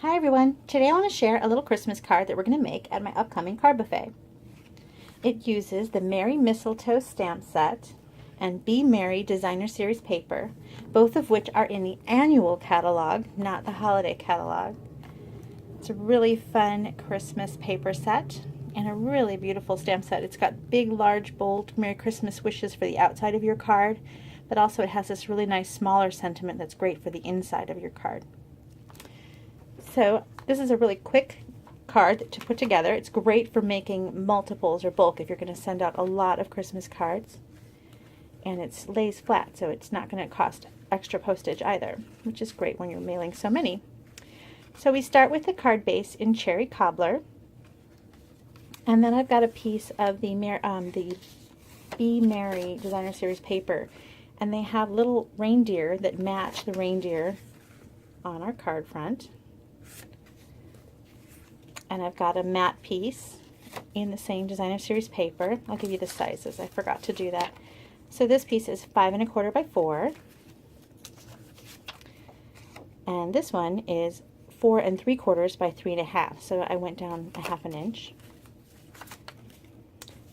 Hi everyone! Today I want to share a little Christmas card that we're going to make at my upcoming card buffet. It uses the Merry Mistletoe stamp set and Be Merry Designer Series paper, both of which are in the annual catalog, not the holiday catalog. It's a really fun Christmas paper set and a really beautiful stamp set. It's got big, large, bold Merry Christmas wishes for the outside of your card, but also it has this really nice smaller sentiment that's great for the inside of your card. So this is a really quick card to put together. It's great for making multiples or bulk if you're going to send out a lot of Christmas cards. And it lays flat, so it's not going to cost extra postage either, which is great when you're mailing so many. So we start with the card base in Cherry Cobbler. And then I've got a piece of the Be Merry Designer Series paper. And they have little reindeer that match the reindeer on our card front. And I've got a matte piece in the same Designer Series paper. I'll give you the sizes. I forgot to do that. So this piece is 5 1/4 by 4. And this one is 4 3/4 by 3 1/2. So I went down a 1/2 inch.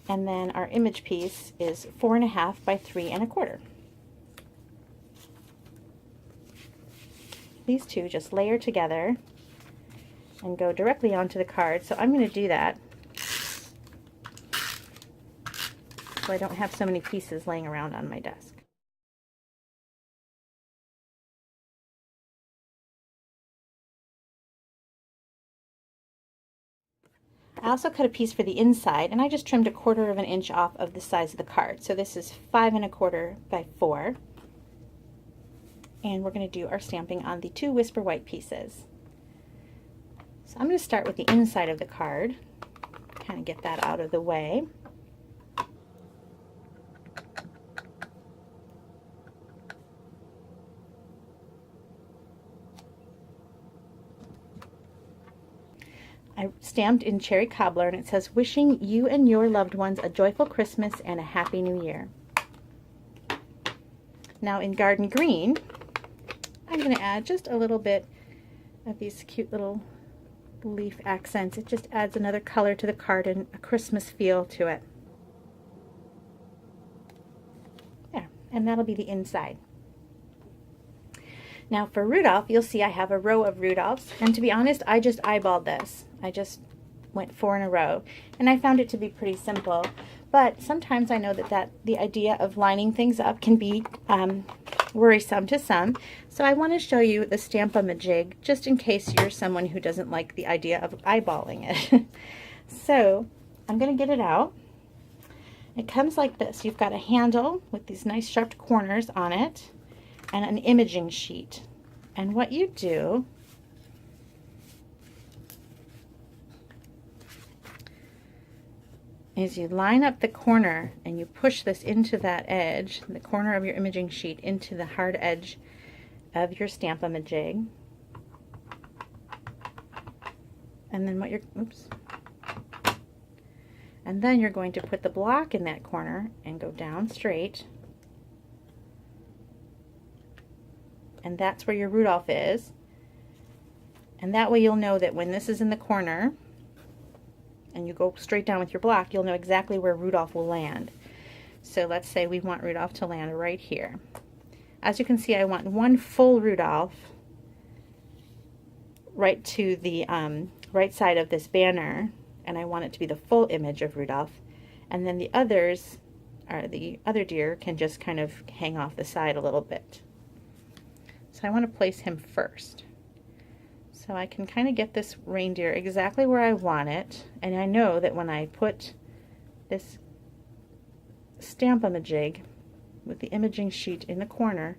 And then our image piece is 4 1/2 by 3 1/4. These two just layer together and go directly onto the card. So I'm going to do that so I don't have so many pieces laying around on my desk. I also cut a piece for the inside, and I just trimmed 1/4 inch off of the size of the card. So this is 5 1/4 by 4. And we're going to do our stamping on the 2 Whisper White pieces. So I'm going to start with the inside of the card, kind of get that out of the way. I stamped in Cherry Cobbler, and it says, "Wishing you and your loved ones a joyful Christmas and a happy New Year." Now in Garden Green, I'm going to add just a little bit of these cute little leaf accents. It just adds another color to the card and a Christmas feel to it. There, and that'll be the inside. Now for Rudolph, you'll see I have a row of Rudolphs, and to be honest, I just eyeballed this. I just went 4 in a row, and I found it to be pretty simple. But sometimes I know that the idea of lining things up can be worrisome to some. So I want to show you the Stamp-a-ma-jig, just in case you're someone who doesn't like the idea of eyeballing it. So I'm going to get it out. It comes like this. You've got a handle with these nice sharp corners on it and an imaging sheet. And what you do is you line up the corner and you push this into that edge, the corner of your imaging sheet, into the hard edge of your Stamp-a-ma-jig. And then and then you're going to put the block in that corner and go down straight. And that's where your Rudolph is. And that way you'll know that when this is in the corner, and you go straight down with your block, you'll know exactly where Rudolph will land. So let's say we want Rudolph to land right here. As you can see, I want one full Rudolph right to the right side of this banner, and I want it to be the full image of Rudolph. And then the others, or the other deer, can just kind of hang off the side a little bit. So I want to place him first. So I can kind of get this reindeer exactly where I want it, and I know that when I put this Stamp-a-ma-jig with the imaging sheet in the corner,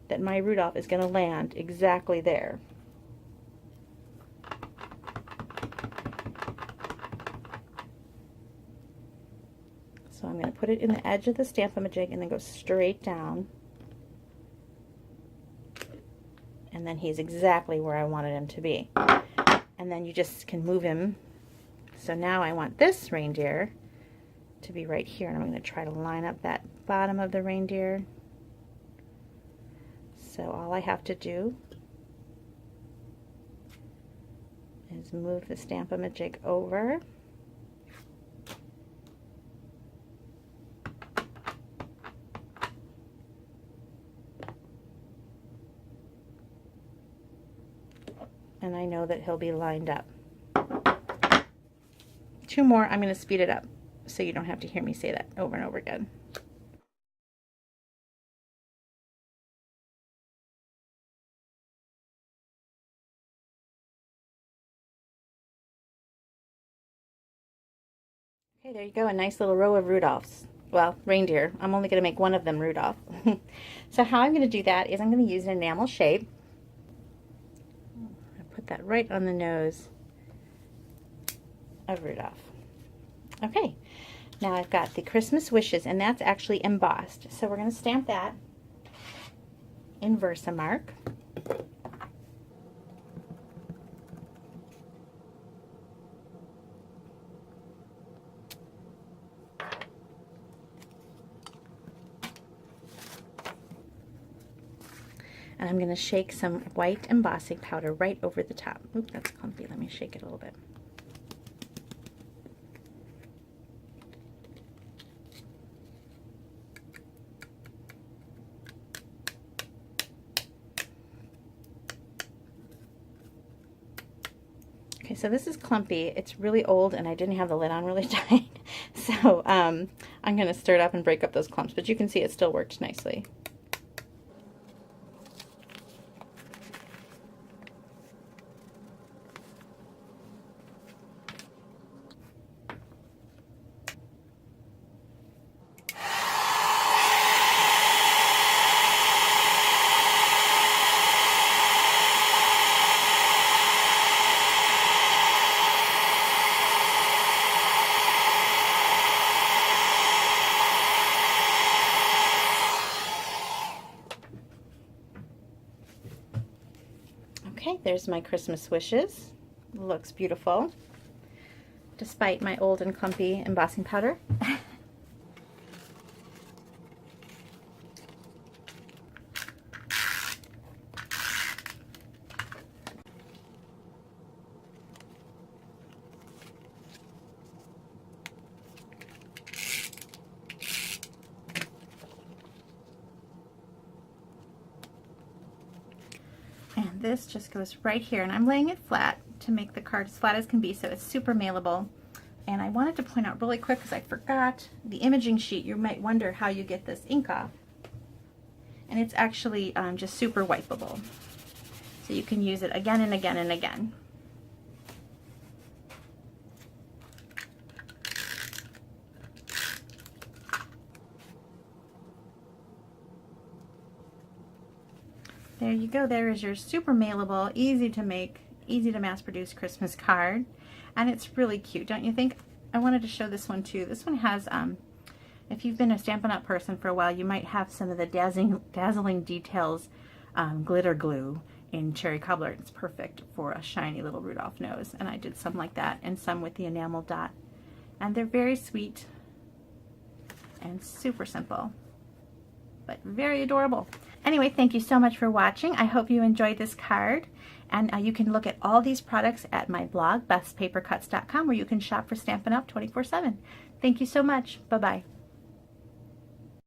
that my Rudolph is going to land exactly there. So I'm going to put it in the edge of the Stamp-a-ma-jig and then go straight down. And then he's exactly where I wanted him to be. And then you just can move him. So now I want this reindeer to be right here, and I'm going to try to line up that bottom of the reindeer. So all I have to do Just move the Stamp-a-ma-jig over. And I know that he'll be lined up. 2 more, I'm going to speed it up so you don't have to hear me say that over and over again. Okay, there you go, a nice little row of Rudolphs. Well, reindeer. I'm only going to make one of them Rudolph. So how I'm going to do that is I'm going to use an enamel shape. I put that right on the nose of Rudolph. Okay, now I've got the Christmas wishes, and that's actually embossed. So we're going to stamp that in Versamark. And I'm going to shake some white embossing powder right over the top. Oop, that's clumpy. Let me shake it a little bit. Okay, so this is clumpy. It's really old and I didn't have the lid on really tight. So I'm going to stir it up and break up those clumps, but you can see it still worked nicely. Okay, there's my Christmas wishes. Looks beautiful, despite my old and clumpy embossing powder. And this just goes right here, and I'm laying it flat to make the card as flat as can be so it's super mailable. And I wanted to point out really quick, because I forgot, the imaging sheet, you might wonder how you get this ink off. And it's actually just super wipeable. So you can use it again and again and again. There you go. There is your super mailable, easy to make, easy to mass produce Christmas card. And it's really cute, don't you think? I wanted to show this one too. This one has, if you've been a Stampin' Up! Person for a while, you might have some of the dazzling details glitter glue in cherry cobbler. It's perfect for a shiny little Rudolph nose. And I did some like that and some with the enamel dot. And they're very sweet and super simple, but very adorable. Anyway, thank you so much for watching. I hope you enjoyed this card. And you can look at all these products at my blog, bethspapercuts.com, where you can shop for Stampin' Up! 24/7. Thank you so much. Bye-bye.